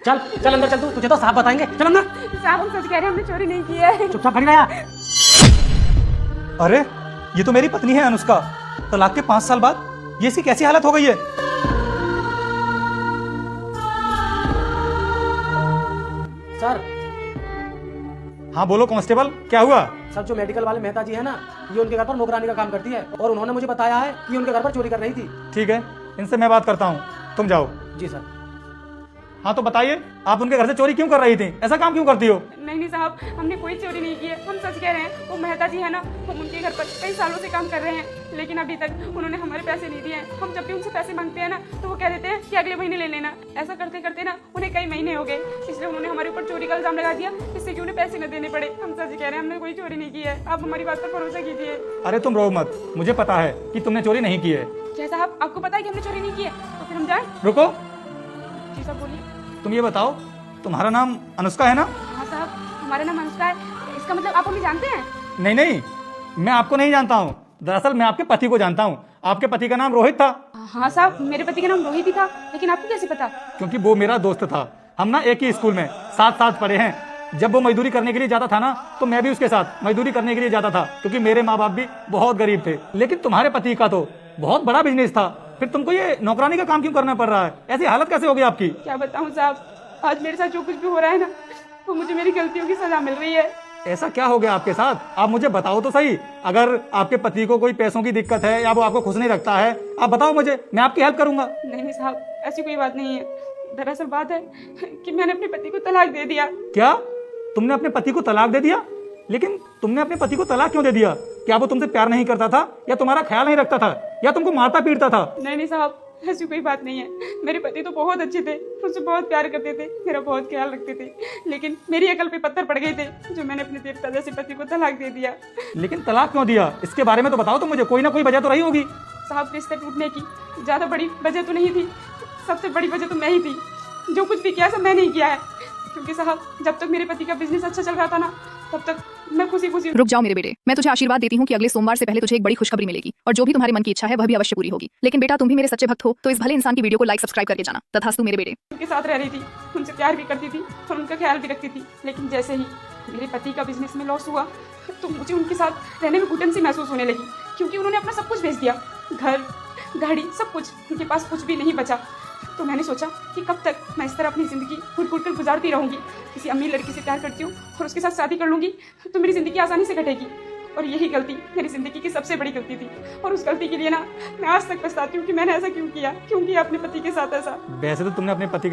चल चल अंदर चल, तू तुझे तो साहब बताएंगे, चल अंदर। साहब हम सच कह रहे हैं, हमने चोरी नहीं की है। चुपचाप खड़ी रहा। अरे ये तो मेरी पत्नी है अनुष्का। तलाक के 5 साल बाद ये इसकी कैसी हालत हो गई है? सर हाँ बोलो कांस्टेबल, क्या हुआ? सर जो मेडिकल वाले मेहता जी है ना, ये उनके घर पर नौकरानी का काम करती है और उन्होंने मुझे बताया है कि उनके घर पर चोरी कर रही थी। ठीक है, इनसे मैं बात करता हूँ, तुम जाओ। जी सर। हाँ तो बताइए, आप उनके घर से चोरी क्यों कर रही थी? ऐसा काम क्यों करती हो? नहीं साहब, हमने कोई चोरी नहीं की है, हम सच कह रहे हैं। वो मेहता जी है ना, हम उनके घर पर कई सालों से काम कर रहे हैं, लेकिन अभी तक उन्होंने हमारे पैसे नहीं दिए हैं। हम जब भी उनसे पैसे मांगते हैं ना, तो वो कह देते हैं कि अगले महीने ले लेना। ऐसा करते करते ना उन्हें कई महीने हो गए, इसलिए उन्होंने हमारे ऊपर चोरी का इल्जाम लगा दिया, जिससे कि उन्हें पैसे न देने पड़े। हम सच कह रहे हैं, हमने कोई चोरी नहीं की है, आप हमारी बात पर भरोसा कीजिए। अरे तुम रो मत, मुझे पता है कि तुमने चोरी नहीं की है। क्या साहब, आपको पता है कि हमने चोरी नहीं की है? तो फिर हम जाएं? रुको, जी साहब बोलिए। तुम ये बताओ, तुम्हारा नाम अनुष्का है ना? हाँ साहब, हमारा नाम अनुष्का है। इसका मतलब आप हमें जानते हैं? नहीं नहीं, मैं आपको नहीं जानता हूँ। दरअसल मैं आपके पति को जानता हूँ। आपके पति का नाम रोहित था। हाँ साहब, मेरे पति का नाम रोहित ही था, लेकिन आपको कैसे पता? क्योंकि वो मेरा दोस्त था। हम ना एक ही स्कूल में साथ साथ पढ़े हैं। जब वो मजदूरी करने के लिए जाता था ना, तो मैं भी उसके साथ मजदूरी करने के लिए जाता था, क्योंकि मेरे माँ बाप भी बहुत गरीब थे। लेकिन तुम्हारे पति का तो बहुत बड़ा बिजनेस था, फिर तुमको ये नौकरानी का काम क्यों करना पड़ रहा है? ऐसी हालत कैसे हो गई आपकी? क्या बताऊं साहब, आज मेरे साथ जो कुछ भी हो रहा है ना, वो मुझे मेरी गलतियों की सजा मिल रही है। ऐसा क्या हो गया आपके साथ? आप मुझे बताओ तो सही। अगर आपके पति को कोई पैसों की दिक्कत है या वो आपको खुश नहीं रखता है, आप बताओ मुझे, मैं आपकी हेल्प करूंगा। नहीं साहब, ऐसी कोई बात नहीं है। दरअसल बात है कि मैंने अपने पति को तलाक दे दिया। क्या तुमने अपने पति को तलाक दे दिया? लेकिन तुमने अपने पति को तलाक क्यों दे दिया? क्या वो तुमसे प्यार नहीं करता था, या तुम्हारा ख्याल नहीं रखता था, या तुमको मारता पीटता था? नहीं साहब, ऐसी कोई बात नहीं है। मेरे पति तो बहुत अच्छे थे, मुझसे बहुत प्यार करते थे, मेरा बहुत ख्याल रखते थे, लेकिन मेरी अकल पे पत्थर पड़ गए थे, जो मैंने अपने देवता जैसे पति को तलाक दे दिया। लेकिन तलाक क्यों दिया, इसके बारे में तो बताओ। तो मुझे कोई ना कोई वजह तो रही होगी। साहब, रिश्ते टूटने की ज्यादा बड़ी वजह तो नहीं थी, सबसे बड़ी वजह तो मैं ही थी। जो कुछ भी किया सब मैंने ही किया है, क्योंकि साहब जब तक मेरे पति का बिजनेस अच्छा चल रहा था ना, तब तक मैं खुशी खुशी। रुक जाओ मेरे बेटे, मैं तुझे आशीर्वाद देती हूँ कि अगले सोमवार से पहले तुझे एक बड़ी खुशखबरी मिलेगी, और जो भी तुम्हारे मन की इच्छा है वह भी अवश्य पूरी होगी। लेकिन बेटा, तुम भी मेरे सच्चे भक्त हो, तो इस भले इंसान की वीडियो को लाइक सब्सक्राइब करके जाना। तथास्तु मेरे बेटे। उनके साथ रह रही थी, उनसे प्यार भी करती थी और उनका ख्याल भी रखती थी, लेकिन जैसे ही मेरे पति का बिजनेस में लॉस हुआ, तो मुझे उनके साथ रहने में घुटन सी महसूस होने लगी, क्योंकि उन्होंने अपना सब कुछ बेच दिया, घर गाड़ी सब कुछ, उनके पास कुछ भी नहीं बचा। तो मैंने सोचा कि कब तक मैं इस तरह अपनी ज़िंदगी घुट घुट कर गुजारती रहूंगी। किसी अमीर लड़की से प्यार करती हूँ और उसके साथ शादी कर लूँगी, तो मेरी ज़िंदगी आसानी से कटेगी। और यही गलती मेरी ज़िंदगी की सबसे बड़ी गलती थी, और उस गलती के लिए ना मैं आज तक पछताती हूँ कि मैंने ऐसा क्यों किया अपने पति के साथ ऐसा। वैसे तो तुमने अपने पति